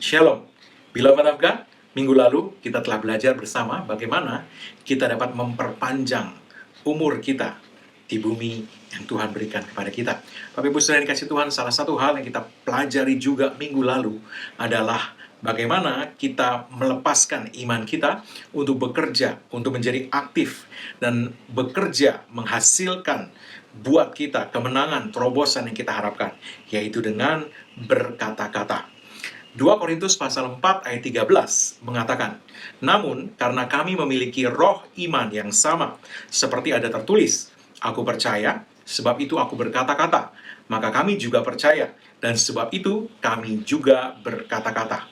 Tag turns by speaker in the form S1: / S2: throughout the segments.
S1: Shalom. Beloved of God, minggu lalu kita telah belajar bersama bagaimana kita dapat memperpanjang umur kita di bumi yang Tuhan berikan kepada kita. Bapak Ibu saudara yang dikasih Tuhan, salah satu hal yang kita pelajari juga minggu lalu adalah bagaimana kita melepaskan iman kita untuk bekerja, untuk menjadi aktif dan bekerja menghasilkan buat kita kemenangan, terobosan yang kita harapkan, yaitu dengan berkata-kata. 2 Korintus pasal 4 ayat 13 mengatakan, "Namun karena kami memiliki roh iman yang sama, seperti ada tertulis, aku percaya, sebab itu aku berkata-kata, maka kami juga percaya, dan sebab itu kami juga berkata-kata."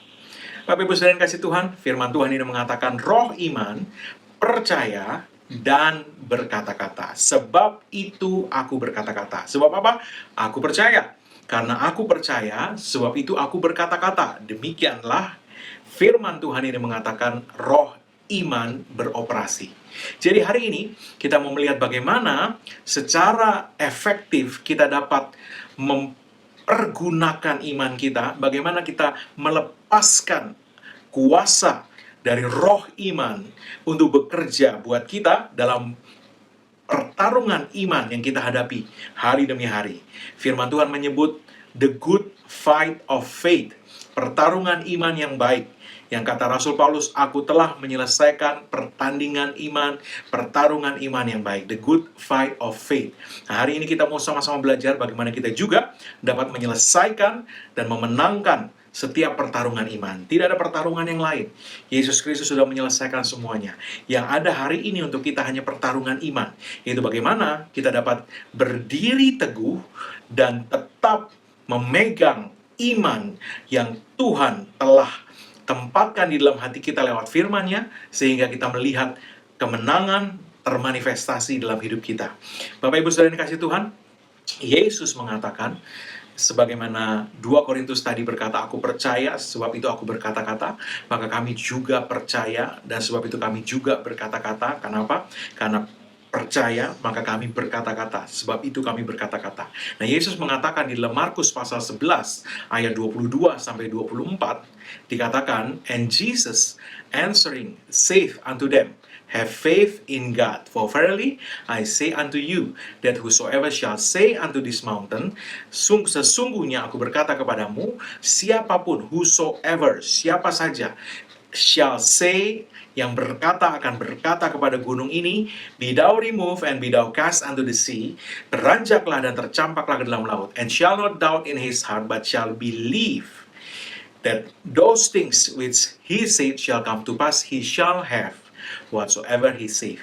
S1: Bapak Ibu saudara yang kasih Tuhan, firman Tuhan ini mengatakan roh iman, percaya, dan berkata-kata. Sebab itu aku berkata-kata. Sebab apa? Aku percaya. Karena aku percaya, sebab itu aku berkata-kata. Demikianlah firman Tuhan ini mengatakan roh iman beroperasi. Jadi hari ini kita mau melihat bagaimana secara efektif kita dapat mempergunakan iman kita, bagaimana kita melepaskan kuasa dari roh iman untuk bekerja buat kita dalam pertarungan iman yang kita hadapi hari demi hari. Firman Tuhan menyebut the good fight of faith, pertarungan iman yang baik. Yang kata Rasul Paulus, aku telah menyelesaikan pertandingan iman, pertarungan iman yang baik, the good fight of faith. Nah, hari ini kita mau sama-sama belajar bagaimana kita juga dapat menyelesaikan dan memenangkan setiap pertarungan iman. Tidak ada pertarungan yang lain. Yesus Kristus sudah menyelesaikan semuanya. Yang ada hari ini untuk kita hanya pertarungan iman. Yaitu bagaimana kita dapat berdiri teguh dan tetap memegang iman yang Tuhan telah tempatkan di dalam hati kita lewat firman-Nya, sehingga kita melihat kemenangan termanifestasi dalam hidup kita. Bapak Ibu saudara yang dikasih Tuhan, Yesus mengatakan, sebagaimana 2 Korintus tadi berkata, aku percaya, sebab itu aku berkata-kata, maka kami juga percaya, dan sebab itu kami juga berkata-kata. Kenapa? Karena percaya, maka kami berkata-kata. Sebab itu kami berkata-kata. Nah, Yesus mengatakan di dalam Markus pasal 11, ayat 22-24, dikatakan, and Jesus answering saith unto them, have faith in God, for verily I say unto you, that whosoever shall say unto this mountain, sesungguhnya aku berkata kepadamu, siapapun, whosoever, siapa saja, shall say, yang berkata akan berkata kepada gunung ini, be thou removed and be thou cast unto the sea, beranjaklah dan tercampaklah ke dalam laut, and shall not doubt in his heart, but shall believe that those things which he said shall come to pass, he shall have whatsoever he saith.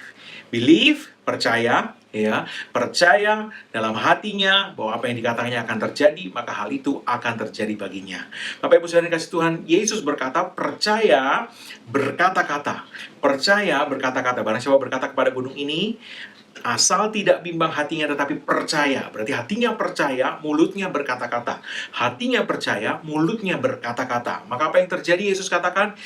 S1: Believe, percaya, ya, percaya dalam hatinya bahwa apa yang dikatakannya akan terjadi, maka hal itu akan terjadi baginya. Bapak Ibu saudara yang kasih Tuhan, Yesus berkata, percaya berkata-kata. Percaya berkata-kata. Barang siapa berkata kepada gunung ini, asal tidak bimbang hatinya tetapi percaya. Berarti hatinya percaya, mulutnya berkata-kata. Hatinya percaya, mulutnya berkata-kata. Maka apa yang terjadi? Yesus katakan,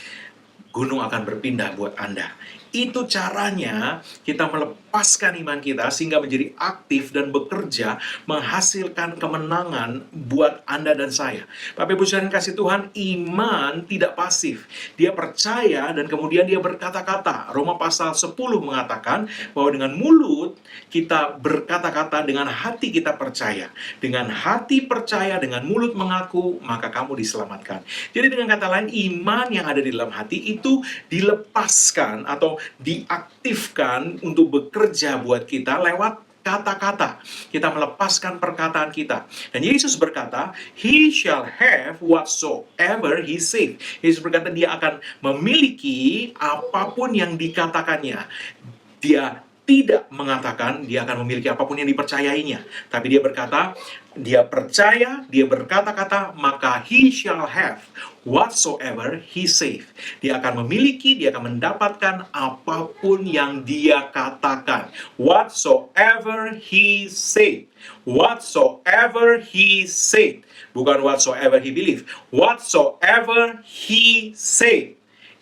S1: gunung akan berpindah buat Anda. Itu caranya kita melepaskan iman kita sehingga menjadi aktif dan bekerja menghasilkan kemenangan buat Anda dan saya. Bapak Ibu saudara yang kasih Tuhan, iman tidak pasif. Dia percaya dan kemudian dia berkata-kata. Roma pasal 10 mengatakan bahwa dengan mulut kita berkata-kata, dengan hati kita percaya. Dengan hati percaya, dengan mulut mengaku, maka kamu diselamatkan. Jadi dengan kata lain, iman yang ada di dalam hati itu dilepaskan atau diaktifkan untuk bekerja buat kita lewat kata-kata. Kita melepaskan perkataan kita. Dan Yesus berkata, he shall have whatsoever he said. Yesus berkata dia akan memiliki apapun yang dikatakannya. Dia tidak mengatakan dia akan memiliki apapun yang dipercayainya. Tapi dia berkata, dia percaya, dia berkata-kata, maka he shall have whatsoever he saith. Dia akan memiliki, dia akan mendapatkan apapun yang dia katakan. Whatsoever he said. Whatsoever he said. Bukan whatsoever he believe. Whatsoever he said.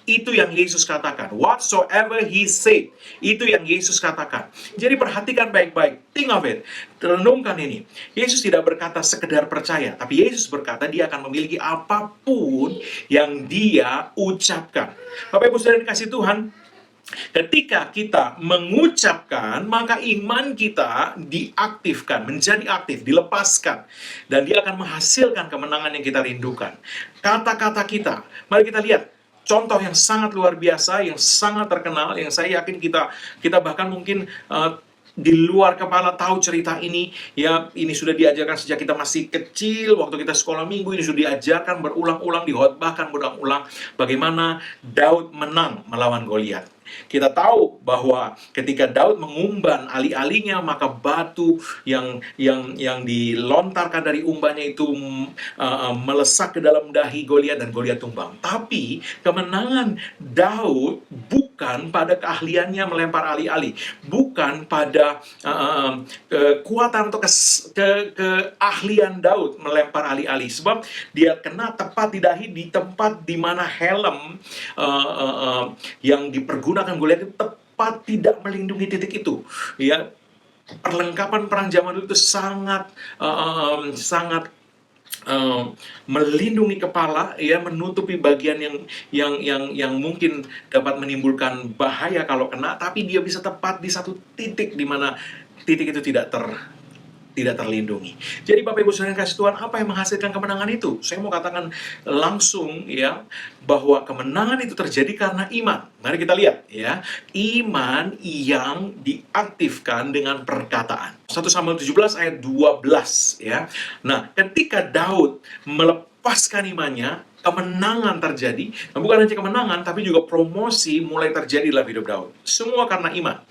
S1: Itu yang Yesus katakan. Whatsoever he said, itu yang Yesus katakan. Jadi perhatikan baik-baik. Think of it. Renungkan ini. Yesus tidak berkata sekedar percaya, tapi Yesus berkata dia akan memiliki apapun yang dia ucapkan. Bapak Ibu Saudara dikasih Tuhan, ketika kita mengucapkan, maka iman kita diaktifkan, menjadi aktif, dilepaskan. Dan dia akan menghasilkan kemenangan yang kita rindukan. Kata-kata kita, mari kita lihat contoh yang sangat luar biasa, yang sangat terkenal, yang saya yakin kita bahkan mungkin di luar kepala tahu cerita ini. Ya, ini sudah diajarkan sejak kita masih kecil, waktu kita sekolah minggu, ini sudah diajarkan berulang-ulang, dihotbahkan berulang-ulang, bagaimana Daud menang melawan Goliat. Kita tahu bahwa ketika Daud mengumban alih-alihnya, maka batu yang dilontarkan dari umbannya itu melesak ke dalam dahi Goliat dan Goliat tumbang. Tapi kemenangan Daud bukan pada keahliannya melempar alih-alih, bukan pada kekuatan atau keahlian Daud melempar alih-alih, sebab dia kena tepat di dahi, di tempat di mana helm yang dipergunakan Goliat itu tepat tidak melindungi titik itu. Ya, perlengkapan perang zaman dulu itu sangat melindungi kepala, ya, menutupi bagian yang mungkin dapat menimbulkan bahaya kalau kena, tapi dia bisa tepat di satu titik di mana titik itu tidak terlindungi. Jadi Bapak Ibu Saudara yang kasih Tuhan, apa yang menghasilkan kemenangan itu? Saya mau katakan langsung, ya, bahwa kemenangan itu terjadi karena iman. Mari kita lihat, ya, iman yang diaktifkan dengan perkataan. 1 Samuel 17 ayat 12, ya. Nah, ketika Daud melepaskan imannya, kemenangan terjadi. Nah, bukan hanya kemenangan, tapi juga promosi mulai terjadi dalam hidup Daud. Semua karena iman.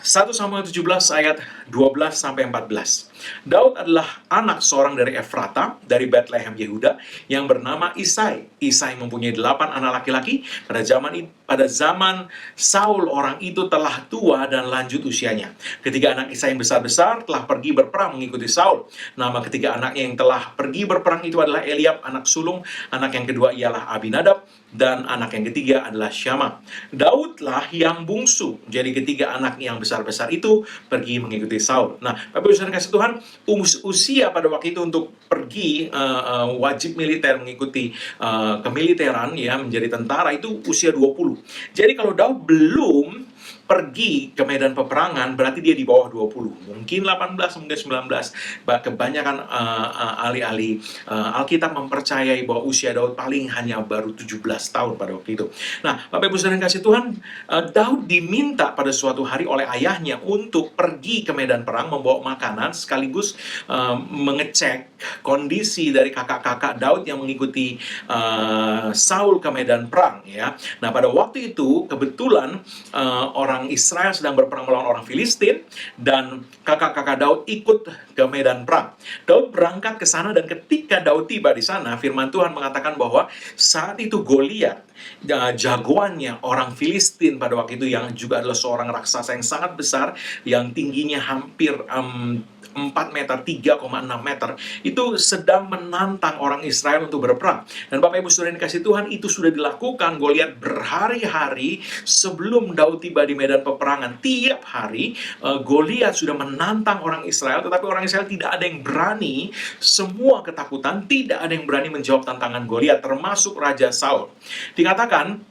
S1: 1 Samuel 17 ayat 12 sampai 14. Daud adalah anak seorang dari Efrata, dari Bethlehem Yehuda, yang bernama Isai. Isai mempunyai 8 anak laki-laki. Pada zaman Saul, orang itu telah tua dan lanjut usianya. Ketiga anak Isai yang besar-besar telah pergi berperang mengikuti Saul. Nama ketiga anaknya yang telah pergi berperang itu adalah Eliab, anak sulung. Anak yang kedua ialah Abinadab, dan anak yang ketiga adalah Syama. Daudlah yang bungsu. Jadi ketiga anak yang besar-besar itu pergi mengikuti Saul. Nah, Bapak Ibu Saudara kasih Tuhan, usia pada waktu itu untuk pergi wajib militer, mengikuti kemiliteran, ya, menjadi tentara, itu usia 20. Jadi kalau Daud belum pergi ke medan peperangan, berarti dia di bawah 20. Mungkin 18, mungkin 19. Kebanyakan ahli-ahli Alkitab mempercayai bahwa usia Daud paling hanya baru 17 tahun pada waktu itu. Nah, Bapak Ibu Saudara yang kasih Tuhan, Daud diminta pada suatu hari oleh ayahnya untuk pergi ke medan perang, membawa makanan, sekaligus mengecek kondisi dari kakak-kakak Daud yang mengikuti Saul ke medan perang, ya. Nah, pada waktu itu kebetulan orang Israel sedang berperang melawan orang Filistin, dan kakak-kakak Daud ikut ke medan perang. Daud berangkat ke sana, dan ketika Daud tiba di sana, firman Tuhan mengatakan bahwa saat itu Goliat, jagoannya orang Filistin pada waktu itu, yang juga adalah seorang raksasa yang sangat besar, yang tingginya hampir 4 meter, 3,6 meter, itu sedang menantang orang Israel untuk berperang. Dan Bapak Ibu Saudara yang dikasih Tuhan, itu sudah dilakukan Goliat berhari-hari sebelum Daud tiba di medan peperangan. Tiap hari Goliat sudah menantang orang Israel, tetapi orang Israel tidak ada yang berani, semua ketakutan, tidak ada yang berani menjawab tantangan Goliat, termasuk Raja Saul. Dikatakan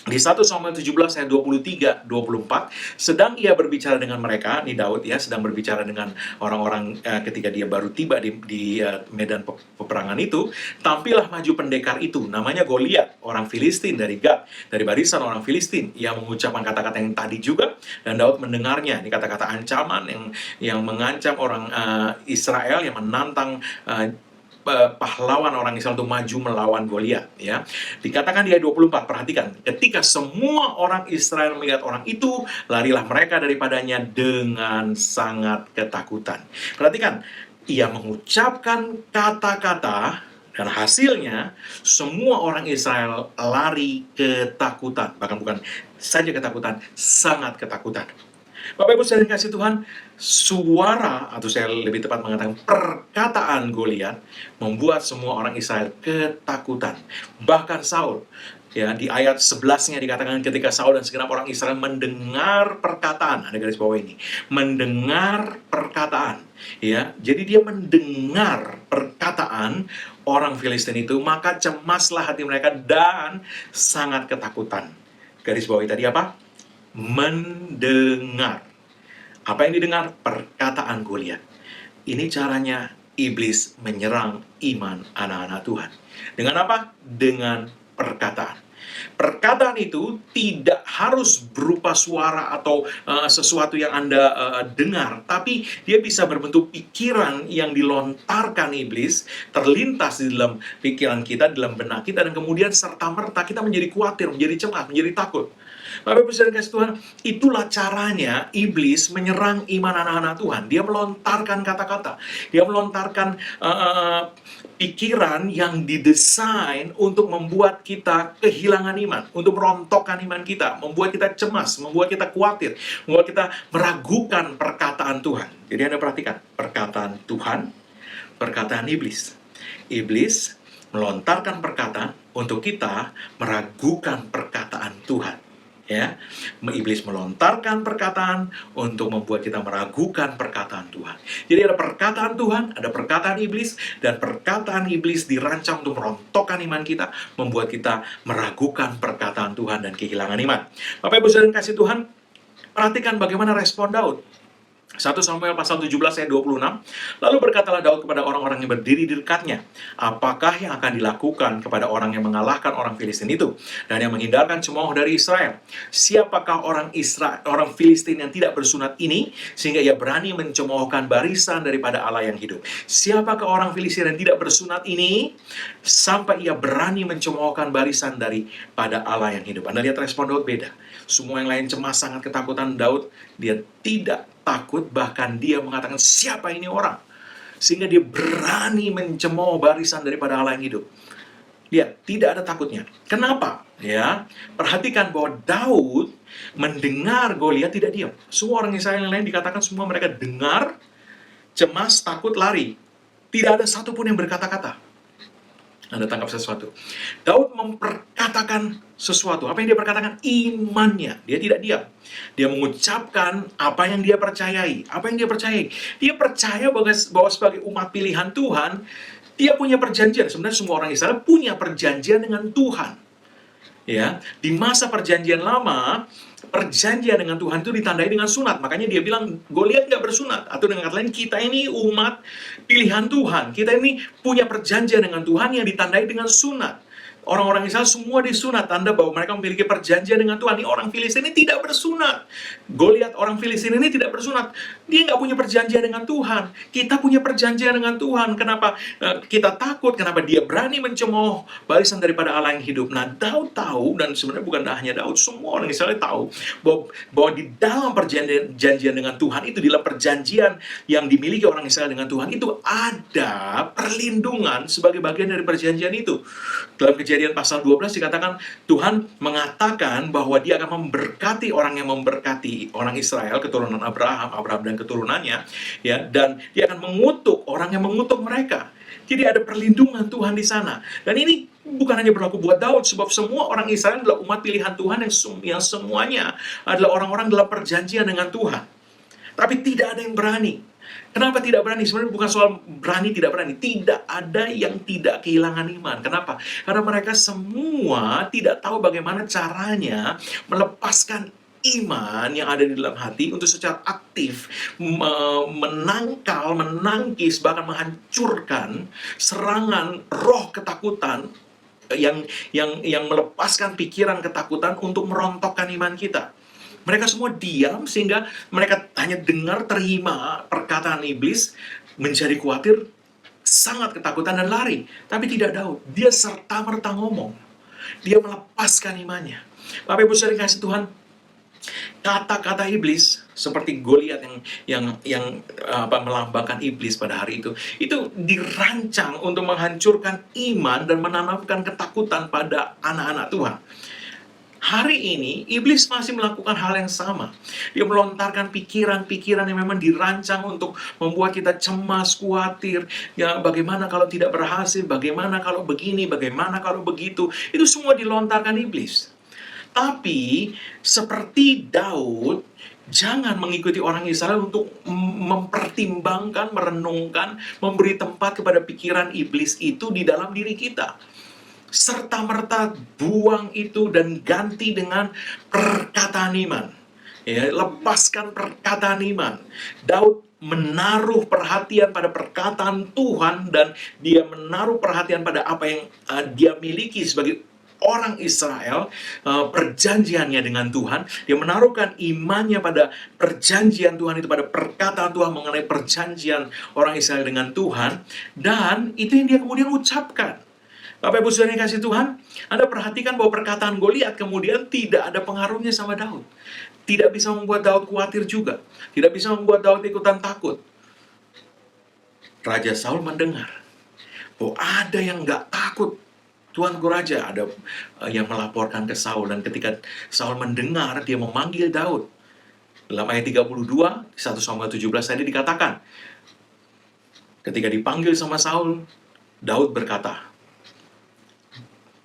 S1: di 1 Samuel 17 ayat 23-24, sedang ia berbicara dengan mereka, nih Daud, ya, sedang berbicara dengan orang-orang ketika dia baru tiba di medan peperangan itu, tampillah maju pendekar itu, namanya Goliat, orang Filistin dari Gad, dari barisan orang Filistin. Ia mengucapkan kata-kata yang tadi juga, dan Daud mendengarnya. Ini kata-kata ancaman yang mengancam orang Israel, yang menantang pahlawan orang Israel untuk maju melawan Goliat, ya. Dikatakan di ayat 24, perhatikan, ketika semua orang Israel melihat orang itu, larilah mereka daripadanya dengan sangat ketakutan. Perhatikan, ia mengucapkan kata-kata, dan hasilnya semua orang Israel lari ketakutan. Bahkan bukan saja ketakutan, sangat ketakutan. Bapak Ibu sekalian kasih Tuhan, suara, atau saya lebih tepat mengatakan perkataan Goliat membuat semua orang Israel ketakutan. Bahkan Saul, Ya, di ayat 11-nya dikatakan ketika Saul dan segenap orang Israel mendengar perkataan, ada garis bawah ini, mendengar perkataan, ya. Jadi dia mendengar perkataan orang Filistin itu, maka cemaslah hati mereka dan sangat ketakutan. Garis bawah tadi apa? Mendengar. Apa yang didengar? Perkataan Goliat. Ini caranya iblis menyerang iman anak-anak Tuhan. Dengan apa? Dengan perkataan. Perkataan itu tidak harus berupa suara atau sesuatu yang Anda dengar, tapi dia bisa berbentuk pikiran yang dilontarkan iblis, terlintas di dalam pikiran kita, di dalam benak kita, dan kemudian serta-merta kita menjadi khawatir, menjadi cemas, menjadi takut. Bapak Ibu Saudara kasih Tuhan, itulah caranya iblis menyerang iman anak-anak Tuhan. Dia melontarkan kata-kata, dia melontarkan pikiran yang didesain untuk membuat kita kehilangan iman, untuk merontokkan iman kita, membuat kita cemas, membuat kita khawatir, membuat kita meragukan perkataan Tuhan. Jadi Anda perhatikan, perkataan Tuhan, perkataan iblis. Iblis melontarkan perkataan untuk kita meragukan perkataan Tuhan. Ya, iblis melontarkan perkataan untuk membuat kita meragukan perkataan Tuhan. Jadi ada perkataan Tuhan, ada perkataan iblis, dan perkataan iblis dirancang untuk merontokkan iman kita, membuat kita meragukan perkataan Tuhan dan kehilangan iman. Bapak Ibu Saudara kasih Tuhan, perhatikan bagaimana respon Daud. 1 Samuel pasal 17 ayat 26. Lalu berkatalah Daud kepada orang-orang yang berdiri di dekatnya, apakah yang akan dilakukan kepada orang yang mengalahkan orang Filistin itu dan yang menghindarkan cemooh dari Israel? Siapakah orang Filistin yang tidak bersunat ini sehingga ia berani mencemoohkan barisan daripada Allah yang hidup? Siapakah orang Filistin yang tidak bersunat ini sampai ia berani mencemoohkan barisan daripada Allah yang hidup? Anda lihat respon Daud beda. Semua yang lain cemas, sangat ketakutan. Daud, dia tidak takut, bahkan dia mengatakan siapa ini orang, sehingga dia berani mencemooh barisan daripada Allah yang hidup. Dia tidak ada takutnya. Kenapa? Ya, perhatikan bahwa Daud mendengar Goliat tidak diam. Semua orang Israel yang lain dikatakan semua mereka dengar, cemas, takut, lari. Tidak ada satupun yang berkata-kata. Anda tangkap sesuatu. Daud memperkatakan sesuatu. Apa yang dia perkatakan? Imannya. Dia tidak diam. Dia mengucapkan apa yang dia percayai. Apa yang dia percayai? Dia percaya bahwa sebagai umat pilihan Tuhan, dia punya perjanjian. Sebenarnya semua orang Israel punya perjanjian dengan Tuhan. Ya, di masa perjanjian lama, perjanjian dengan Tuhan itu ditandai dengan sunat. Makanya dia bilang Goliat nggak bersunat. Atau dengan kata lain, kita ini umat pilihan Tuhan. Kita ini punya perjanjian dengan Tuhan yang ditandai dengan sunat. Orang-orang Israel semua disunat, tanda bahwa mereka memiliki perjanjian dengan Tuhan. Ini orang Filistin ini tidak bersunat. Goliat orang Filistin ini tidak bersunat. Dia nggak punya perjanjian dengan Tuhan. Kita punya perjanjian dengan Tuhan. Kenapa kita takut? Kenapa dia berani mencemooh barisan daripada Allah yang hidup? Nah, Daud tahu, dan sebenarnya bukan hanya Daud, semua orang Israel tahu bahwa di dalam perjanjian dengan Tuhan itu, di dalam perjanjian yang dimiliki orang Israel dengan Tuhan itu ada perlindungan sebagai bagian dari perjanjian itu. Dalam Kejadian pasal 12 dikatakan Tuhan mengatakan bahwa dia akan memberkati orang yang memberkati orang Israel, keturunan Abraham dan keturunannya, ya, dan dia akan mengutuk orang yang mengutuk mereka. Jadi ada perlindungan Tuhan di sana. Dan ini bukan hanya berlaku buat Daud, sebab semua orang Israel adalah umat pilihan Tuhan yang semuanya adalah orang-orang dalam perjanjian dengan Tuhan. Tapi tidak ada yang berani. Kenapa tidak berani? Sebenarnya bukan soal berani tidak berani. Tidak ada yang tidak kehilangan iman. Kenapa? Karena mereka semua tidak tahu bagaimana caranya melepaskan iman yang ada di dalam hati untuk secara aktif menangkal, menangkis, bahkan menghancurkan serangan roh ketakutan yang melepaskan pikiran ketakutan untuk merontokkan iman kita. Mereka semua diam sehingga mereka hanya dengar, terima perkataan iblis, menjadi khawatir, sangat ketakutan dan lari. Tapi tidak Daud, dia serta-merta ngomong. Dia melepaskan imannya. Bapak Ibu Saudara kasih Tuhan, kata-kata iblis seperti Goliat yang melambangkan iblis pada hari itu dirancang untuk menghancurkan iman dan menanamkan ketakutan pada anak-anak Tuhan. Hari ini, iblis masih melakukan hal yang sama. Dia melontarkan pikiran-pikiran yang memang dirancang untuk membuat kita cemas, khawatir. Ya, bagaimana kalau tidak berhasil? Bagaimana kalau begini? Bagaimana kalau begitu? Itu semua dilontarkan iblis. Tapi, seperti Daud, jangan mengikuti orang Israel untuk mempertimbangkan, merenungkan, memberi tempat kepada pikiran iblis itu di dalam diri kita. Serta-merta buang itu dan ganti dengan perkataan iman. Ya, lepaskan perkataan iman. Daud menaruh perhatian pada perkataan Tuhan dan dia menaruh perhatian pada apa yang dia miliki sebagai orang Israel, perjanjiannya dengan Tuhan. Dia menaruhkan imannya pada perjanjian Tuhan itu, pada perkataan Tuhan mengenai perjanjian orang Israel dengan Tuhan, dan itu yang dia kemudian ucapkan. Bapak Ibu Saudara yang kasih Tuhan, Anda perhatikan bahwa perkataan Goliat kemudian tidak ada pengaruhnya sama Daud. Tidak bisa membuat Daud khawatir juga. Tidak bisa membuat Daud ikutan takut. Raja Saul mendengar bahwa ada yang nggak takut. Tuanku Raja, ada yang melaporkan ke Saul. Dan ketika Saul mendengar, dia memanggil Daud. Dalam ayat 32, 1 Samuel 17 tadi dikatakan, ketika dipanggil sama Saul, Daud berkata,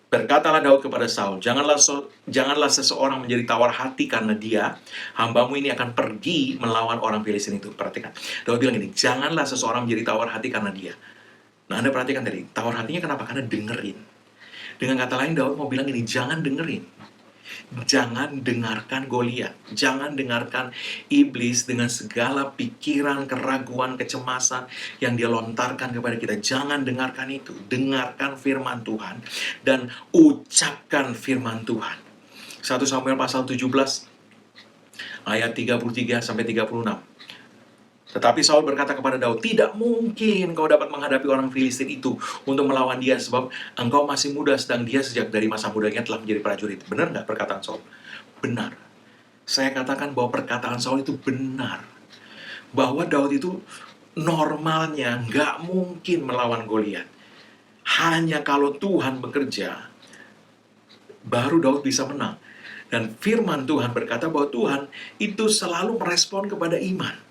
S1: berkatalah Daud kepada Saul, janganlah seseorang menjadi tawar hati karena dia, hambamu ini akan pergi melawan orang Filistin itu. Perhatikan, Daud bilang ini, janganlah seseorang menjadi tawar hati karena dia. Nah, Anda perhatikan tadi, tawar hatinya kenapa? Karena dengerin. Dengan kata lain, Daud mau bilang ini, jangan dengerin. Jangan dengarkan Goliat. Jangan dengarkan iblis dengan segala pikiran, keraguan, kecemasan yang dia lontarkan kepada kita. Jangan dengarkan itu. Dengarkan firman Tuhan dan ucapkan firman Tuhan. 1 Samuel pasal 17 ayat 33 sampai 36. Tetapi Saul berkata kepada Daud, tidak mungkin kau dapat menghadapi orang Filistin itu untuk melawan dia, sebab engkau masih muda, sedang dia sejak dari masa mudanya telah menjadi prajurit. Benar nggak perkataan Saul? Benar. Saya katakan bahwa perkataan Saul itu benar. Bahwa Daud itu normalnya nggak mungkin melawan Goliat. Hanya kalau Tuhan bekerja, baru Daud bisa menang. Dan firman Tuhan berkata bahwa Tuhan itu selalu merespon kepada iman.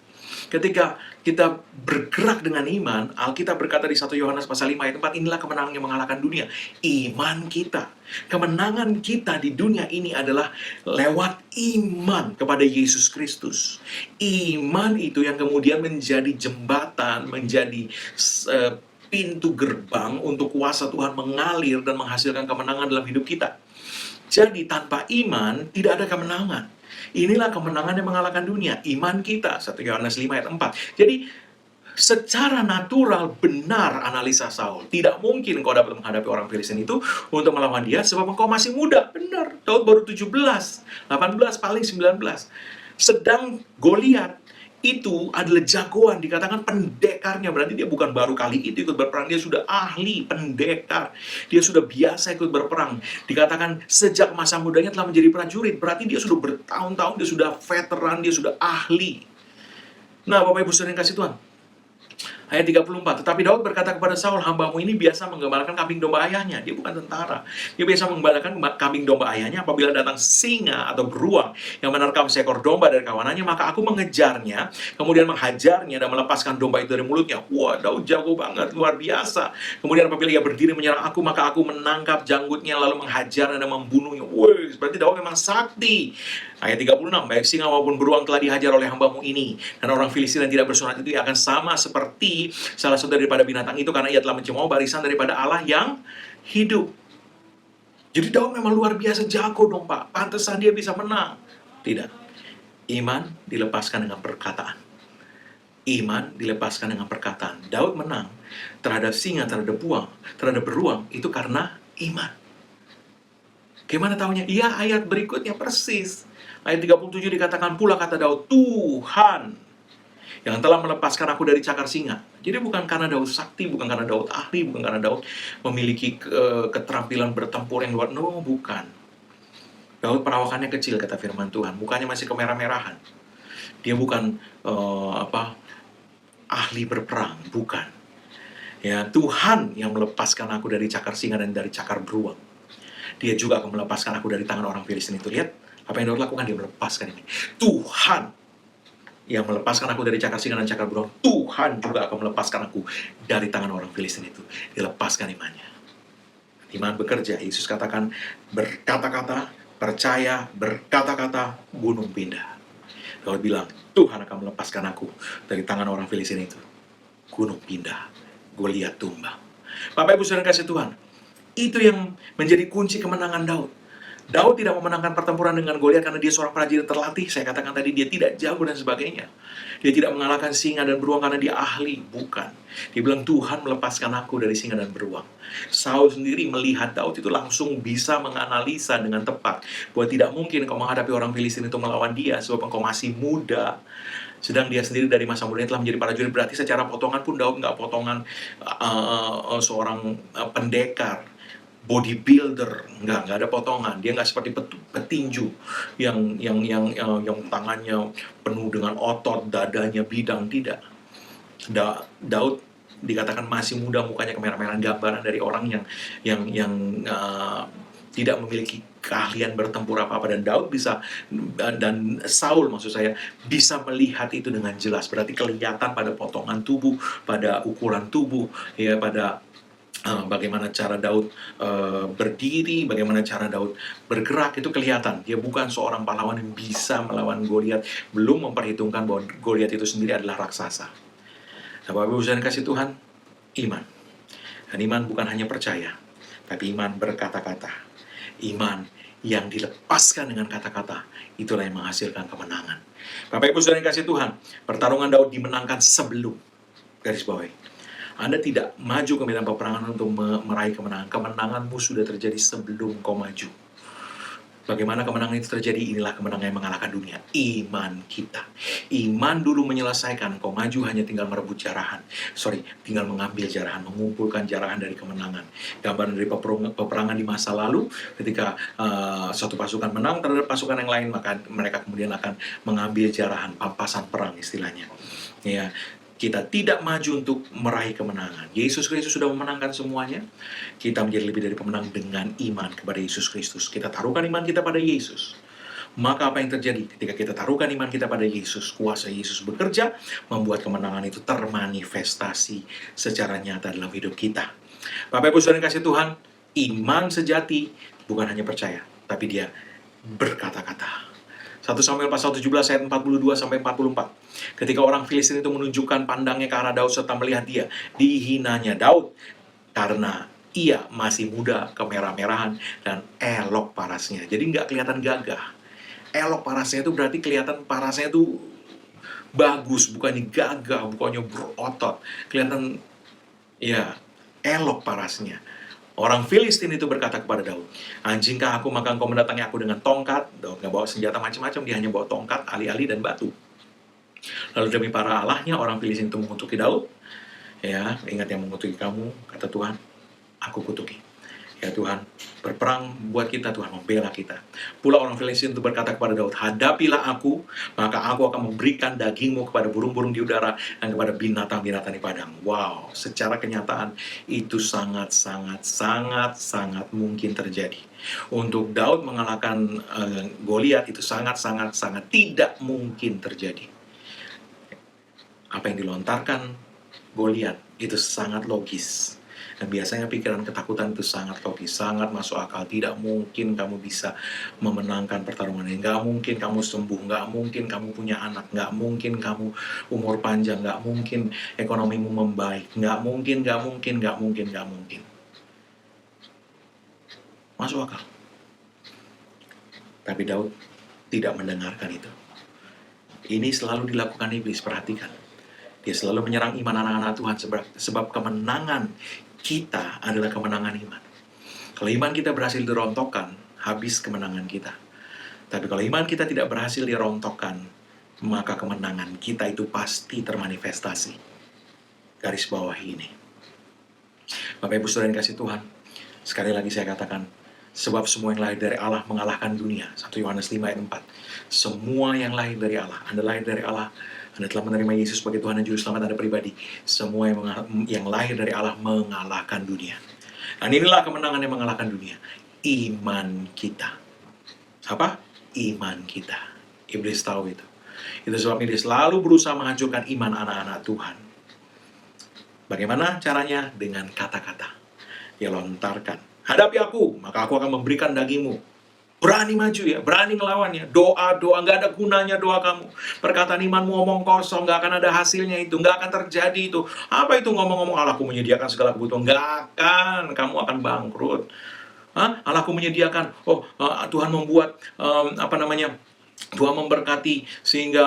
S1: Ketika kita bergerak dengan iman, Alkitab berkata di 1 Yohanes pasal 5 ayat 4, inilah kemenangan yang mengalahkan dunia, iman kita. Kemenangan kita di dunia ini adalah lewat iman kepada Yesus Kristus. Iman itu yang kemudian menjadi jembatan, menjadi pintu gerbang untuk kuasa Tuhan mengalir dan menghasilkan kemenangan dalam hidup kita. Jadi tanpa iman tidak ada kemenangan. Inilah kemenangan yang mengalahkan dunia, iman kita. 1 Yohanes 5 ayat 4. Jadi secara natural benar analisa Saul. Tidak mungkin engkau dapat menghadapi orang Filistin itu untuk melawan dia, sebab engkau masih muda. Benar, Daud baru 17, 18, paling 19. Sedang Goliat itu adalah jagoan, dikatakan pendekarnya, berarti dia bukan baru kali itu ikut berperang, dia sudah ahli pendekar, dia sudah biasa ikut berperang. Dikatakan sejak masa mudanya telah menjadi prajurit, berarti dia sudah bertahun-tahun, dia sudah veteran, dia sudah ahli. Nah, Bapak Ibu Saudara yang kasih Tuhan, ayat 34, tetapi Daud berkata kepada Saul, hambamu ini biasa menggembalakan kambing domba ayahnya. Dia bukan tentara. Dia biasa menggembalakan kambing domba ayahnya. Apabila datang singa atau beruang yang menerkam seekor domba dari kawanannya, maka aku mengejarnya, kemudian menghajarnya dan melepaskan domba itu dari mulutnya. Wah, Daud jago banget, luar biasa. Kemudian apabila ia berdiri menyerang aku, maka aku menangkap janggutnya lalu menghajarnya dan membunuhnya. Wah, berarti Daud memang sakti. Ayat 36, baik singa maupun beruang telah dihajar oleh hambamu ini, dan orang Filistin yang tidak bersunat itu akan sama seperti salah satu daripada binatang itu, karena ia telah mencemooh barisan daripada Allah yang hidup. Jadi Daud memang luar biasa jago dong Pak, pantesan dia bisa menang. Tidak, iman dilepaskan dengan perkataan. Iman dilepaskan dengan perkataan. Daud menang terhadap singa, terhadap beruang, itu karena iman. Gimana tahunya? Iya, ayat berikutnya persis. Ayat 37 dikatakan pula, kata Daud, Tuhan yang telah melepaskan aku dari cakar singa. Jadi bukan karena Daud sakti, bukan karena Daud ahli, bukan karena Daud memiliki keterampilan bertempur yang luar. No, bukan. Daud perawakannya kecil, kata firman Tuhan. Mukanya masih kemerah-merahan. Dia bukan ahli berperang, bukan. Ya, Tuhan yang melepaskan aku dari cakar singa dan dari cakar beruang. dia juga akan melepaskan aku dari tangan orang Filistin itu. Lihat apa yang Daud lakukan, dia melepaskan ini. Tuhan yang melepaskan aku dari cakar singa dan cakar beruang, Tuhan juga akan melepaskan aku dari tangan orang Filistin itu. Dilepaskan imannya. Iman bekerja. Yesus katakan, berkata-kata, percaya, berkata-kata, gunung pindah. Daud bilang, Tuhan akan melepaskan aku dari tangan orang Filistin itu. Gunung pindah, Goliat tumbang. Bapak Ibu saudara kasih Tuhan, itu yang menjadi kunci kemenangan Daud. Daud tidak memenangkan pertempuran dengan Goliat karena dia seorang prajurit terlatih. Saya katakan tadi, dia tidak jago dan sebagainya. Dia tidak mengalahkan singa dan beruang karena dia ahli. Bukan. Dia bilang, Tuhan melepaskan aku dari singa dan beruang. Saul sendiri melihat Daud itu langsung bisa menganalisa dengan tepat bahwa tidak mungkin kau menghadapi orang Filistin itu melawan dia, sebab engkau masih muda. Sedang dia sendiri dari masa mudanya telah menjadi prajurit. Berarti secara potongan pun Daud nggak potongan seorang pendekar, bodybuilder, nggak ada potongan. Dia nggak seperti petinju yang tangannya penuh dengan otot, dadanya bidang. Tidak. Daud dikatakan masih muda, mukanya kemerah-merahan, gambaran dari orang yang tidak memiliki keahlian bertempur apa-apa. Dan Daud bisa, dan Saul maksud saya, bisa melihat itu dengan jelas. Berarti kelihatan pada potongan tubuh, pada ukuran tubuh, ya, pada bagaimana cara Daud berdiri, bagaimana cara Daud bergerak, itu kelihatan. Dia bukan seorang pahlawan yang bisa melawan Goliat, belum memperhitungkan bahwa Goliat itu sendiri adalah raksasa. Nah, Bapak Ibu saudara kasih Tuhan, iman. Dan iman bukan hanya percaya, tapi iman berkata-kata. Iman yang dilepaskan dengan kata-kata, itulah yang menghasilkan kemenangan. Bapak Ibu saudara kasih Tuhan, pertarungan Daud dimenangkan sebelum, garis bawahi, Anda tidak maju ke medan peperangan untuk meraih kemenangan. Kemenanganmu sudah terjadi sebelum kau maju. Bagaimana kemenangan itu terjadi? Inilah kemenangan yang mengalahkan dunia. Iman kita. Iman dulu menyelesaikan. Kau maju hanya tinggal merebut jarahan. Tinggal mengambil jarahan, mengumpulkan jarahan dari kemenangan. Gambaran dari peperangan di masa lalu, ketika satu pasukan menang terhadap pasukan yang lain, maka mereka kemudian akan mengambil jarahan, pampasan perang istilahnya. Ya. Kita tidak maju untuk meraih kemenangan. Yesus Kristus sudah memenangkan semuanya. Kita menjadi lebih dari pemenang dengan iman kepada Yesus Kristus. Kita taruhkan iman kita pada Yesus. Maka apa yang terjadi ketika kita taruhkan iman kita pada Yesus? Kuasa Yesus bekerja, membuat kemenangan itu termanifestasi secara nyata dalam hidup kita. Bapak Ibu saudara kasih Tuhan, iman sejati bukan hanya percaya, tapi dia berkata-kata. 1 Samuel pasal 17 ayat 42-44. Ketika orang Filistin itu menunjukkan pandangnya ke arah Daud serta melihat dia, dihinanya Daud karena ia masih muda, kemerah-merahan, dan elok parasnya. Jadi nggak kelihatan gagah. Elok parasnya itu berarti kelihatan parasnya itu bagus, bukannya gagah, bukannya berotot. Kelihatan, ya, elok parasnya. Orang Filistin itu berkata kepada Daud, anjingkah aku, maka engkau mendatangi aku dengan tongkat. Daud nggak bawa senjata macam-macam, dia hanya bawa tongkat, ali-ali, dan batu. Lalu demi para allahnya, orang Filistin itu mengutuki Daud. Ya, ingat yang mengutuki kamu, kata Tuhan, aku kutuki. Ya Tuhan, berperang buat kita, Tuhan membela kita. Pula orang Filistin itu berkata kepada Daud, hadapilah aku, maka aku akan memberikan dagingmu kepada burung-burung di udara dan kepada binatang-binatang di padang. Wow, secara kenyataan itu sangat mungkin terjadi. Untuk Daud mengalahkan Goliat itu sangat tidak mungkin terjadi. Apa yang dilontarkan Goliat itu sangat logis. Dan biasanya pikiran ketakutan itu sangat logis, sangat masuk akal. Tidak mungkin kamu bisa memenangkan pertarungan ini. Nggak mungkin kamu sembuh, nggak mungkin kamu punya anak, nggak mungkin kamu umur panjang, nggak mungkin ekonomimu membaik, nggak mungkin. Masuk akal. Tapi Daud tidak mendengarkan itu. Ini selalu dilakukan iblis, perhatikan. Dia selalu menyerang iman anak-anak Tuhan sebab kemenangan kita adalah kemenangan iman. Kalau iman kita berhasil dirontokkan, habis kemenangan kita. Tapi kalau iman kita tidak berhasil dirontokkan, maka kemenangan kita itu pasti termanifestasi. Garis bawah ini. Bapak Ibu saudara yang kasih Tuhan, sekali lagi saya katakan, sebab semua yang lahir dari Allah mengalahkan dunia. 1 Yohanes 5 ayat 4. Semua yang lahir dari Allah, Anda lahir dari Allah, Anda telah menerima Yesus sebagai Tuhan dan Juru Selamat Anda pribadi. Semua yang lahir dari Allah mengalahkan dunia. Dan inilah kemenangan yang mengalahkan dunia. iman kita. Apa? Iman kita. Iblis tahu itu. Itu sebabnya dia selalu berusaha menghancurkan iman anak-anak Tuhan. Bagaimana caranya? Dengan kata-kata. Dia lontarkan, hadapi aku, maka aku akan memberikan dagingmu. Berani maju ya, berani ngelawannya. Doa-doa, nggak ada gunanya doa kamu. Perkataan imanmu ngomong kosong, nggak akan ada hasilnya itu, nggak akan terjadi itu. Apa itu ngomong-ngomong Allahku menyediakan segala kebutuhan? Nggak akan, kamu akan bangkrut. Allahku menyediakan, Tuhan membuat, Tuhan memberkati sehingga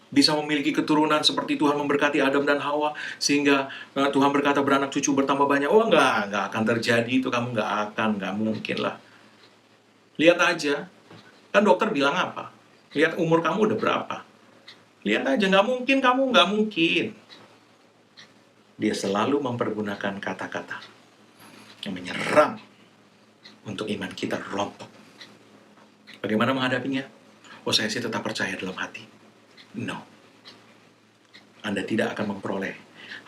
S1: bisa memiliki keturunan seperti Tuhan memberkati Adam dan Hawa, sehingga Tuhan berkata beranak cucu bertambah banyak. Nggak akan terjadi itu, kamu nggak mungkin lah. Lihat aja, kan dokter bilang apa? Lihat umur kamu udah berapa. Lihat aja, nggak mungkin kamu, nggak mungkin. Dia selalu mempergunakan kata-kata yang menyerang untuk iman kita rontok. Bagaimana menghadapinya? Saya sih tetap percaya dalam hati. No. Anda tidak akan memperoleh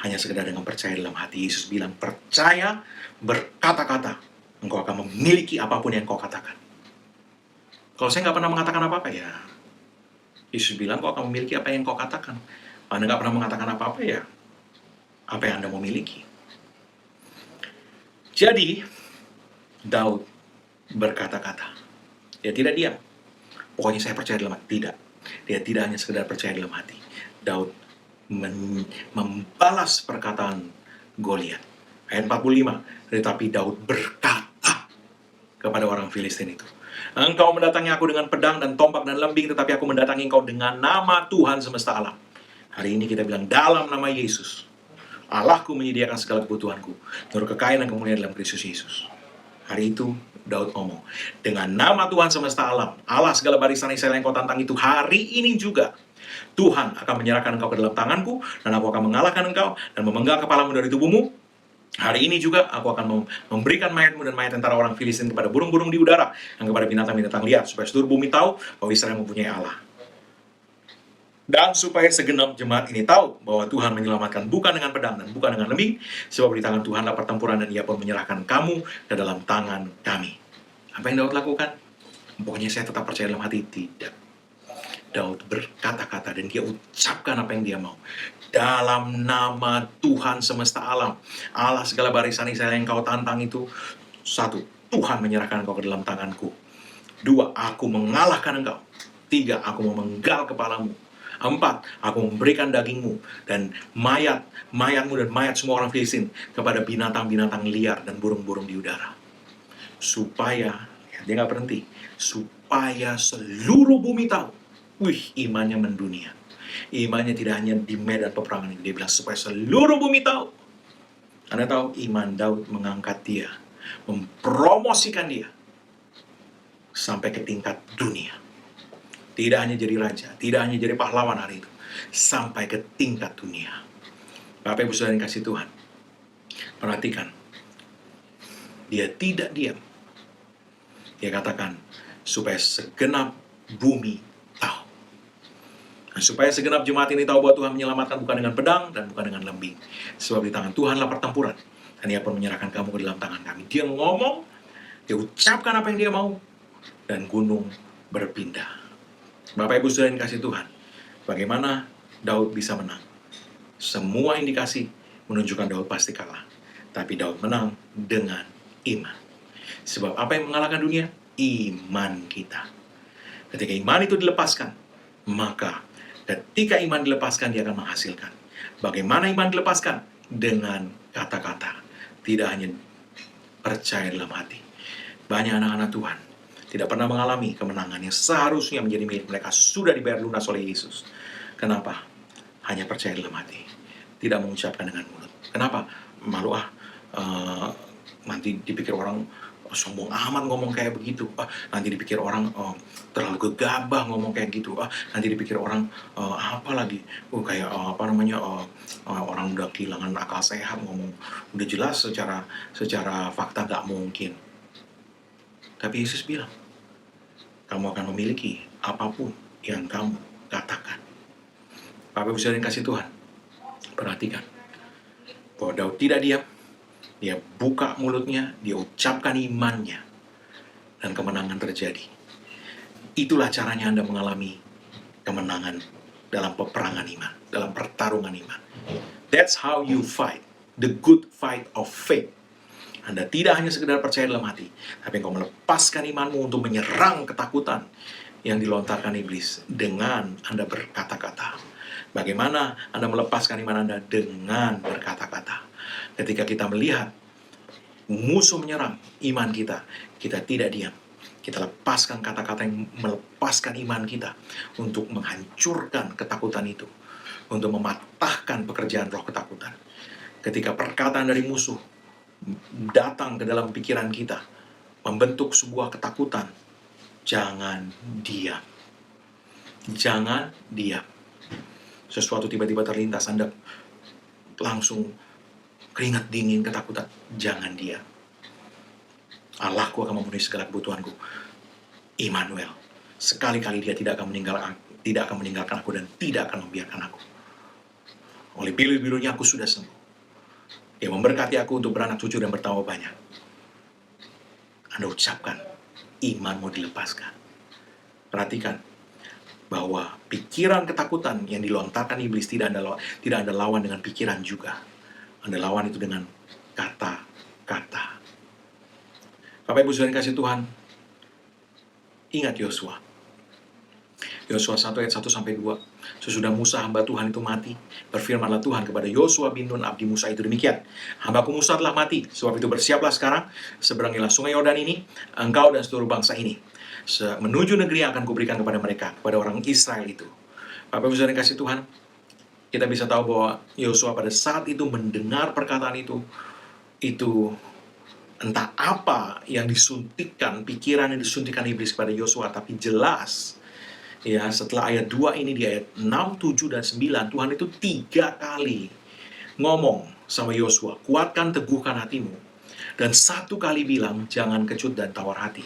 S1: hanya sekedar dengan percaya dalam hati. Yesus bilang, percaya berkata-kata, engkau akan memiliki apapun yang kau katakan. Kalau saya nggak pernah mengatakan apa-apa, ya Yesus bilang, kau akan memiliki apa yang kau katakan. Anda nggak pernah mengatakan apa-apa, ya apa yang Anda mau miliki. Jadi, Daud berkata-kata. Dia tidak diam. Pokoknya saya percaya dalam hati. Tidak. Dia tidak hanya sekedar percaya dalam hati. Daud membalas perkataan Goliat. Ayat 45. Tetapi Daud berkata kepada orang Filistin itu, engkau mendatangi aku dengan pedang dan tombak dan lembing, tetapi aku mendatangi engkau dengan nama Tuhan semesta alam. Hari ini kita bilang, dalam nama Yesus, Allahku menyediakan segala kebutuhanku, menurut kekayaan dan kemuliaan dalam Kristus Yesus. Hari itu Daud ngomong, dengan nama Tuhan semesta alam, Allah segala barisan Israel yang kau tantang itu, hari ini juga Tuhan akan menyerahkan engkau ke dalam tanganku, dan aku akan mengalahkan engkau dan memenggal kepalamu dari tubuhmu. Hari ini juga aku akan memberikan mayatmu dan mayat tentara orang Filistin kepada burung-burung di udara dan kepada binatang-binatang liar, supaya seluruh bumi tahu bahwa Israel mempunyai Allah. Dan supaya segenap jemaat ini tahu bahwa Tuhan menyelamatkan bukan dengan pedang dan bukan dengan lembing, sebab di tangan Tuhanlah pertempuran dan Ia pun menyerahkan kamu ke dalam tangan kami. Apa yang Daud lakukan? Pokoknya saya tetap percaya dalam hati. Tidak. Daud berkata-kata dan dia ucapkan apa yang dia mau. Dalam nama Tuhan semesta alam, Allah segala barisan Israel yang kau tantang itu. 1. Tuhan menyerahkan engkau ke dalam tanganku. 2. Aku mengalahkan engkau. 3. Aku memenggal kepalamu. 4. Aku memberikan dagingmu dan mayatmu dan mayat semua orang Filistin kepada binatang-binatang liar dan burung-burung di udara. Supaya, dia nggak berhenti, supaya seluruh bumi tahu, imannya mendunia. Imannya tidak hanya di medan peperangan ini. Dia bilang supaya seluruh bumi tahu. Anda tahu, iman Daud mengangkat dia, mempromosikan dia sampai ke tingkat dunia. Tidak hanya jadi raja, tidak hanya jadi pahlawan hari itu, sampai ke tingkat dunia. Bapak Ibu Saudara yang kasih Tuhan, perhatikan, dia tidak diam. Dia katakan, supaya segenap bumi tahu. Dan supaya segenap jemaat ini tahu bahwa Tuhan menyelamatkan bukan dengan pedang dan bukan dengan lembing. Sebab di tangan Tuhanlah pertempuran, dan Ia pun menyerahkan kamu ke dalam tangan kami. Dia ngomong, dia ucapkan apa yang dia mau, dan gunung berpindah. Bapak Ibu Saudara yang kasih Tuhan, bagaimana Daud bisa menang? Semua indikasi menunjukkan Daud pasti kalah. Tapi Daud menang dengan iman. Sebab apa yang mengalahkan dunia? Iman kita. Ketika iman itu dilepaskan, maka ketika iman dilepaskan, dia akan menghasilkan. Bagaimana iman dilepaskan? Dengan kata-kata. Tidak hanya percaya dalam hati. Banyak anak-anak Tuhan tidak pernah mengalami kemenangan yang seharusnya menjadi milik mereka, sudah dibayar lunas oleh Yesus. Kenapa? Hanya percaya dalam hati, tidak mengucapkan dengan mulut. Kenapa? Malu nanti dipikir orang sombong amat ngomong kayak begitu. Nanti dipikir orang terlalu gegabah ngomong kayak gitu. Nanti dipikir orang apa lagi? Kayak orang udah kehilangan akal sehat ngomong. Udah jelas secara fakta gak mungkin. Tapi Yesus bilang, kamu akan memiliki apapun yang kamu katakan. Bapak Ibu Saudara yang kasih Tuhan, perhatikan bahwa Daud tidak diam. Dia buka mulutnya, dia ucapkan imannya. dan kemenangan terjadi. Itulah caranya Anda mengalami kemenangan dalam peperangan iman, dalam pertarungan iman. That's how you fight the good fight of faith. Anda tidak hanya sekedar percaya dalam hati, tapi engkau melepaskan imanmu untuk menyerang ketakutan yang dilontarkan iblis dengan Anda berkata-kata. Bagaimana Anda melepaskan iman Anda? Dengan berkata-kata. Ketika kita melihat musuh menyerang iman kita, kita tidak diam. Kita lepaskan kata-kata yang melepaskan iman kita untuk menghancurkan ketakutan itu, untuk mematahkan pekerjaan roh ketakutan. Ketika perkataan dari musuh datang ke dalam pikiran kita, membentuk sebuah ketakutan, jangan diam. Jangan diam. Sesuatu tiba-tiba terlintas, Anda langsung keringat dingin, ketakutan, jangan diam. Allahku akan memenuhi segala kebutuhanku. Immanuel, sekali-kali Dia tidak akan meninggalkan aku dan tidak akan membiarkan aku. Oleh biru-birunya aku sudah sembuh. Dia memberkati aku untuk beranak cucu dan bertambah banyak. Anda ucapkan, imanmu dilepaskan. Perhatikan bahwa pikiran ketakutan yang dilontarkan iblis tidak Anda lawan dengan pikiran juga. Anda lawan itu dengan kata-kata. Bapak Ibu saudara kasih Tuhan, ingat Yosua. Yosua 1 ayat 1-2. Sesudah Musa hamba Tuhan itu mati, berfirmanlah Tuhan kepada Yosua bin Nun abdi Musa itu demikian. Hambaku Musa telah mati, sebab itu bersiaplah sekarang, seberangilah sungai Yordan ini, engkau dan seluruh bangsa ini, menuju negeri yang akan kuberikan kepada mereka, kepada orang Israel itu. Bapak Ibu saudara kasih Tuhan, kita bisa tahu bahwa Yosua pada saat itu mendengar perkataan itu entah apa yang disuntikkan, pikiran yang disuntikkan iblis kepada Yosua, tapi jelas ya setelah ayat 2 ini di ayat 6, 7, dan 9, Tuhan itu 3 kali ngomong sama Yosua, kuatkan teguhkan hatimu, dan 1 kali bilang jangan kecut dan tawar hati.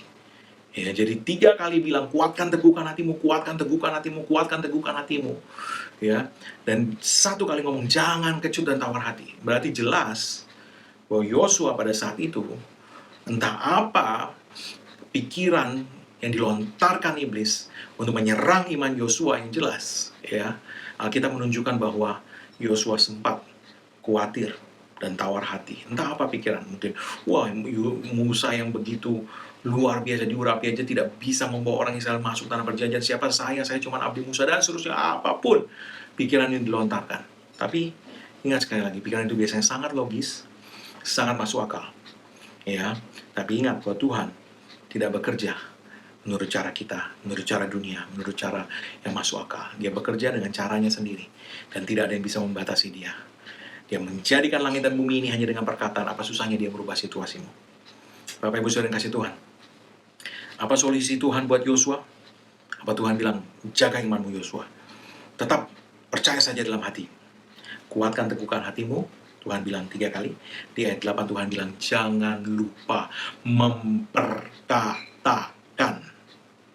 S1: Ya, jadi 3 kali bilang kuatkan teguhkan hatimu, kuatkan teguhkan hatimu, kuatkan teguhkan hatimu. Ya, dan 1 kali ngomong jangan kecut dan tawar hati. Berarti jelas bahwa Yosua pada saat itu, entah apa pikiran yang dilontarkan iblis untuk menyerang iman Yosua yang jelas, ya, Alkitab menunjukkan bahwa Yosua sempat khawatir dan tawar hati. Entah apa pikiran, mungkin, wah Musa yang begitu luar biasa diurapi aja tidak bisa membawa orang Israel masuk tanah perjanjian, siapa saya cuma abdi Musa, dan seterusnya, apapun pikiran yang dilontarkan. Tapi ingat sekali lagi, pikiran itu biasanya sangat logis, sangat masuk akal, ya. Tapi ingat bahwa Tuhan tidak bekerja menurut cara kita, menurut cara dunia, menurut cara yang masuk akal. Dia bekerja dengan caranya sendiri, dan tidak ada yang bisa membatasi Dia. Dia menjadikan langit dan bumi ini hanya dengan perkataan. Apa susahnya Dia merubah situasimu? Bapak Ibu saudara yang kasih Tuhan, apa solusi Tuhan buat Yosua? Apa Tuhan bilang? Jaga imanmu Yosua, tetap percaya saja dalam hati, kuatkan teguhkan hatimu. Tuhan bilang 3 kali. Di ayat 8 Tuhan bilang jangan lupa memperkatakan.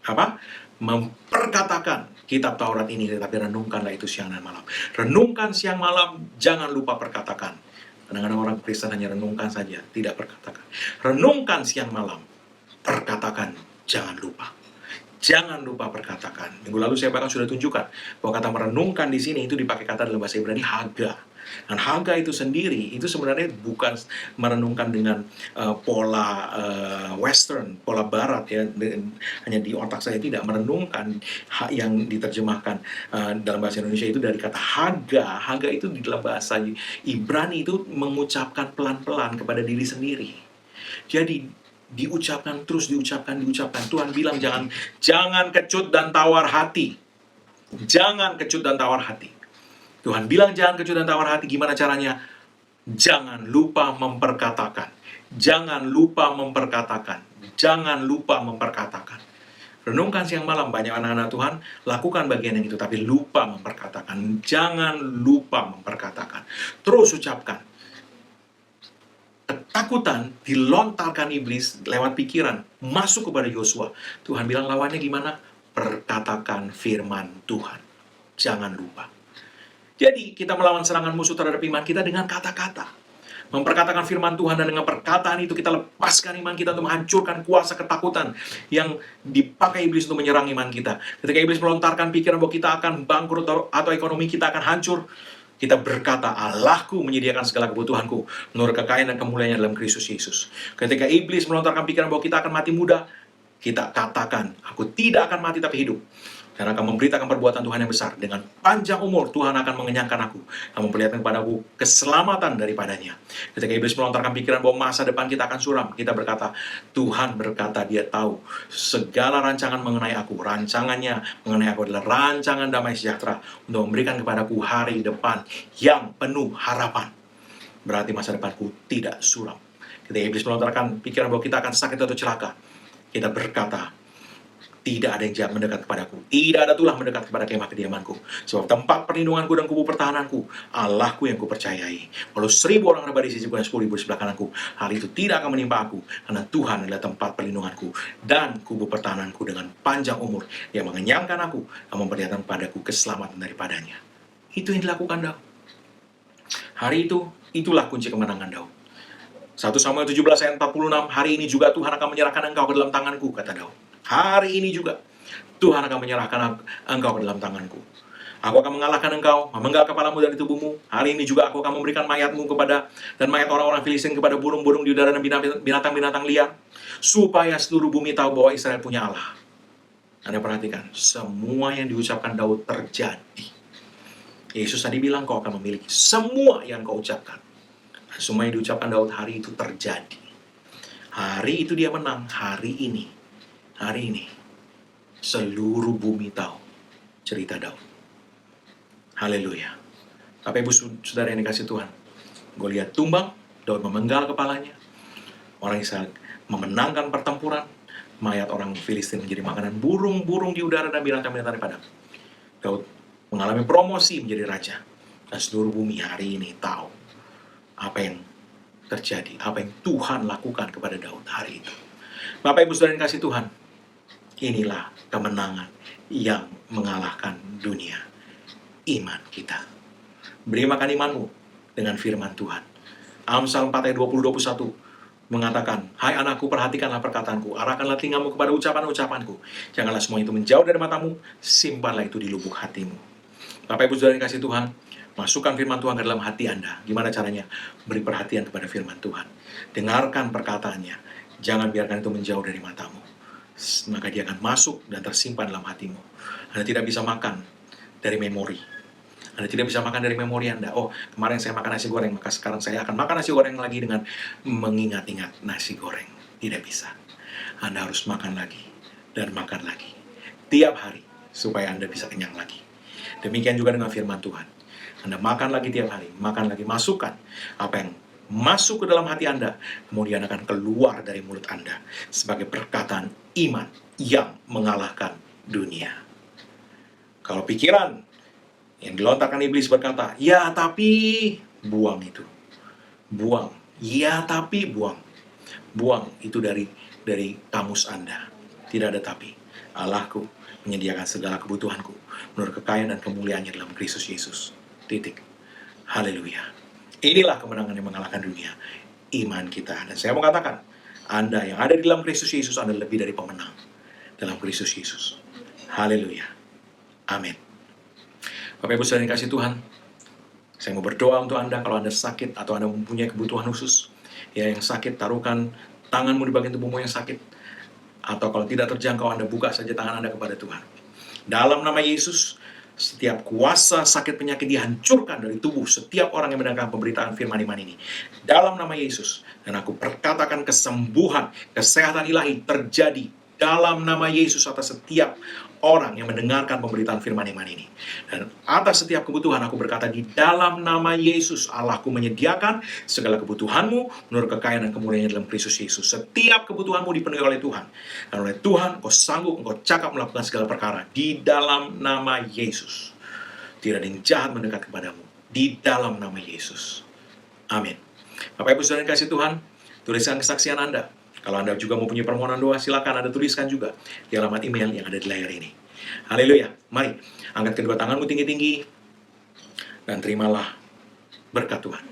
S1: Apa? Memperkatakan kitab Taurat ini, tetapi renungkanlah itu siang dan malam. Renungkan siang malam, jangan lupa perkatakan. Kadang-kadang orang Kristen hanya renungkan saja, tidak perkatakan. Renungkan siang malam, perkatakan, jangan lupa. Jangan lupa perkatakan. Minggu lalu saya bahkan sudah tunjukkan bahwa kata merenungkan di sini itu dipakai kata dalam bahasa Ibrani haga. Dan haga itu sendiri itu sebenarnya bukan merenungkan dengan pola western, pola barat ya, hanya di otak saya, tidak. Merenungkan yang diterjemahkan dalam bahasa Indonesia itu dari kata haga. Haga itu di dalam bahasa Ibrani itu mengucapkan pelan-pelan kepada diri sendiri. Jadi diucapkan terus, diucapkan. Tuhan bilang jangan kecut dan tawar hati. Jangan kecut dan tawar hati. Tuhan bilang jangan kecut dan tawar hati. Gimana caranya? Jangan lupa memperkatakan. Jangan lupa memperkatakan. Jangan lupa memperkatakan. Renungkan siang malam, banyak anak-anak Tuhan lakukan bagian yang itu, tapi lupa memperkatakan. Jangan lupa memperkatakan. Terus ucapkan. Ketakutan dilontarkan iblis lewat pikiran, masuk kepada Yosua. Tuhan bilang lawannya gimana? Perkatakan firman Tuhan. Jangan lupa. Jadi kita melawan serangan musuh terhadap iman kita dengan kata-kata. memperkatakan firman Tuhan, dan dengan perkataan itu kita lepaskan iman kita untuk menghancurkan kuasa ketakutan yang dipakai iblis untuk menyerang iman kita. Ketika iblis melontarkan pikiran bahwa kita akan bangkrut atau ekonomi kita akan hancur, kita berkata, Allahku menyediakan segala kebutuhanku menurut kekayaan dan kemuliaannya dalam Kristus Yesus. Ketika iblis melontarkan pikiran bahwa kita akan mati muda, kita katakan, aku tidak akan mati tapi hidup, dan akan memberitakan perbuatan Tuhan yang besar. Dengan panjang umur, Tuhan akan mengenyangkan aku, akan memperlihatkan kepadaku keselamatan daripadanya. Ketika iblis melontarkan pikiran bahwa masa depan kita akan suram, kita berkata, Tuhan berkata, Dia tahu segala rancangan mengenai aku. Rancangannya mengenai aku adalah rancangan damai sejahtera, untuk memberikan kepadaku hari depan yang penuh harapan. Berarti masa depanku tidak suram. Ketika iblis melontarkan pikiran bahwa kita akan sakit atau celaka, kita berkata, tidak ada yang jahat mendekat kepadaku, tidak ada tulah mendekat kepada kemah kediamanku. Sebab tempat perlindunganku dan kubu pertahananku, Allahku yang kupercayai. Walau 1000 orang ada di sisiku dan 10.000 di sebelah kananku, hal itu tidak akan menimpa aku, karena Tuhan adalah tempat perlindunganku dan kubu pertahananku. Dengan panjang umur, Dia mengenyangkan aku, dan memperlihatkan padaku keselamatan daripadanya. Itu yang dilakukan Daud. Hari itu, itulah kunci kemenangan Daud. 1 Samuel 17 ayat 46, hari ini juga Tuhan akan menyerahkan engkau ke dalam tanganku, kata Daud. Hari ini juga Tuhan akan menyerahkan engkau ke dalam tanganku. Aku akan mengalahkan engkau, memenggal kepalamu dari tubuhmu. Hari ini juga aku akan memberikan mayatmu kepada, dan mayat orang-orang Filistin kepada burung-burung di udara dan binatang-binatang liar, supaya seluruh bumi tahu bahwa Israel punya Allah. Anda perhatikan, semua yang diucapkan Daud terjadi. Yesus tadi bilang, kau akan memiliki semua yang kau ucapkan. Semua yang diucapkan Daud hari itu terjadi. Hari itu dia menang, hari ini seluruh bumi tahu cerita Daud. Haleluya. Bapak Ibu Saudara yang dikasih Tuhan, Goliat tumbang, Daud memenggal kepalanya. Orang Israel memenangkan pertempuran, mayat orang Filistin menjadi makanan burung-burung di udara dan binatang-binatang di padang. Daud mengalami promosi menjadi raja, dan seluruh bumi hari ini tahu apa yang terjadi, apa yang Tuhan lakukan kepada Daud hari itu. Bapak Ibu Saudara yang kasih Tuhan, inilah kemenangan yang mengalahkan dunia. Iman kita. Beri makan imanmu dengan firman Tuhan. Amsal 4 ayat 20-21 mengatakan, hai anakku, perhatikanlah perkataanku, arahkanlah telingamu kepada ucapan-ucapanku. Janganlah semua itu menjauh dari matamu, simpanlah itu di lubuk hatimu. Bapak Ibu Saudara yang kasih Tuhan, masukkan firman Tuhan ke dalam hati Anda. Gimana caranya? Beri perhatian kepada firman Tuhan. Dengarkan perkataannya. Jangan biarkan itu menjauh dari matamu. Maka dia akan masuk dan tersimpan dalam hatimu. Anda tidak bisa makan dari memori. Anda tidak bisa makan dari memori Anda. Oh, kemarin saya makan nasi goreng, maka sekarang saya akan makan nasi goreng lagi dengan mengingat-ingat nasi goreng. Tidak bisa. Anda harus makan lagi dan makan lagi. Tiap hari, supaya Anda bisa kenyang lagi. Demikian juga dengan firman Tuhan. Anda makan lagi tiap hari, makan lagi, masukkan apa yang masuk ke dalam hati Anda, kemudian akan keluar dari mulut Anda sebagai perkataan iman yang mengalahkan dunia. Kalau pikiran yang dilontarkan iblis berkata, ya tapi, buang itu. Buang. Ya tapi, buang. Buang itu dari kamus Anda. Tidak ada tapi. Allahku menyediakan segala kebutuhanku menurut kekayaan dan kemuliaannya dalam Kristus Yesus. Titik. Haleluya. Inilah kemenangan yang mengalahkan dunia. Iman kita. Dan saya mau katakan, Anda yang ada di dalam Kristus Yesus, Anda lebih dari pemenang dalam Kristus Yesus. Haleluya. Amin. Bapak Ibu Saudara yang kasih Tuhan, saya mau berdoa untuk Anda. Kalau Anda sakit atau Anda mempunyai kebutuhan khusus, ya yang sakit, taruhkan tanganmu di bagian tubuhmu yang sakit. Atau kalau tidak terjangkau, Anda buka saja tangan Anda kepada Tuhan. Dalam nama Yesus, setiap kuasa sakit penyakit dihancurkan dari tubuh setiap orang yang mendengarkan pemberitaan firman iman ini. Dalam nama Yesus. Dan aku perkatakan kesembuhan, kesehatan ilahi terjadi dalam nama Yesus atas setiap orang yang mendengarkan pemberitaan firman iman ini. Dan atas setiap kebutuhan aku berkata, di dalam nama Yesus Allahku menyediakan segala kebutuhanmu menurut kekayaan dan kemuliaannya dalam Kristus Yesus. Setiap kebutuhanmu dipenuhi oleh Tuhan. Dan oleh Tuhan kau sanggup, engkau cakap melakukan segala perkara di dalam nama Yesus. Tidak ada yang jahat mendekat kepadamu di dalam nama Yesus. Amin. Bapak Ibu Saudara yang kasih Tuhan, tuliskan kesaksian Anda. Kalau Anda juga mau punya permohonan doa, silakan Anda tuliskan juga di alamat email yang ada di layar ini. Haleluya. Mari, angkat kedua tanganmu tinggi-tinggi dan terimalah berkat Tuhan.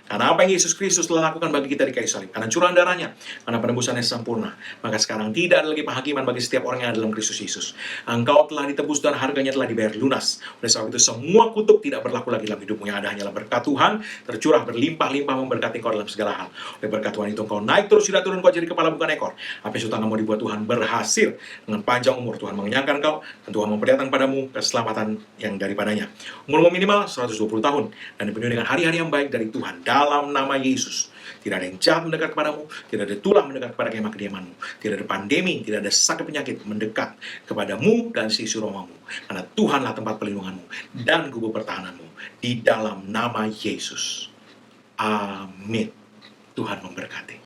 S1: Karena apa yang Yesus Kristus telah lakukan bagi kita di kayu salib, karena curahan darahnya, karena penebusannya sempurna, maka sekarang tidak ada lagi penghakiman bagi setiap orang yang ada dalam Kristus Yesus. Engkau telah ditebus dan harganya telah dibayar lunas. Oleh sebab itu semua kutuk tidak berlaku lagi dalam hidupmu. Yang ada hanyalah berkat Tuhan tercurah berlimpah-limpah memberkati engkau dalam segala hal. Oleh berkat Tuhan itu engkau naik terus, tidak turun, kau jadi kepala bukan ekor. Apa yang sudah kamu dibuat Tuhan berhasil. Dengan panjang umur Tuhan mengenyangkan kau, dan Tuhan memperlihatkan padamu keselamatan yang daripadanya. Umurmu minimal 120 tahun dan dipenuhi dengan hari-hari yang baik dari Tuhan dalam nama Yesus. Tidak ada yang jahat mendekat kepadamu, tidak ada tulah mendekat kepada kemah kediamanmu, tidak ada pandemi, tidak ada sakit penyakit mendekat kepadamu dan sisi romamu, karena Tuhanlah tempat perlindunganmu dan gubuk pertahananmu di dalam nama Yesus. Amin. Tuhan memberkati.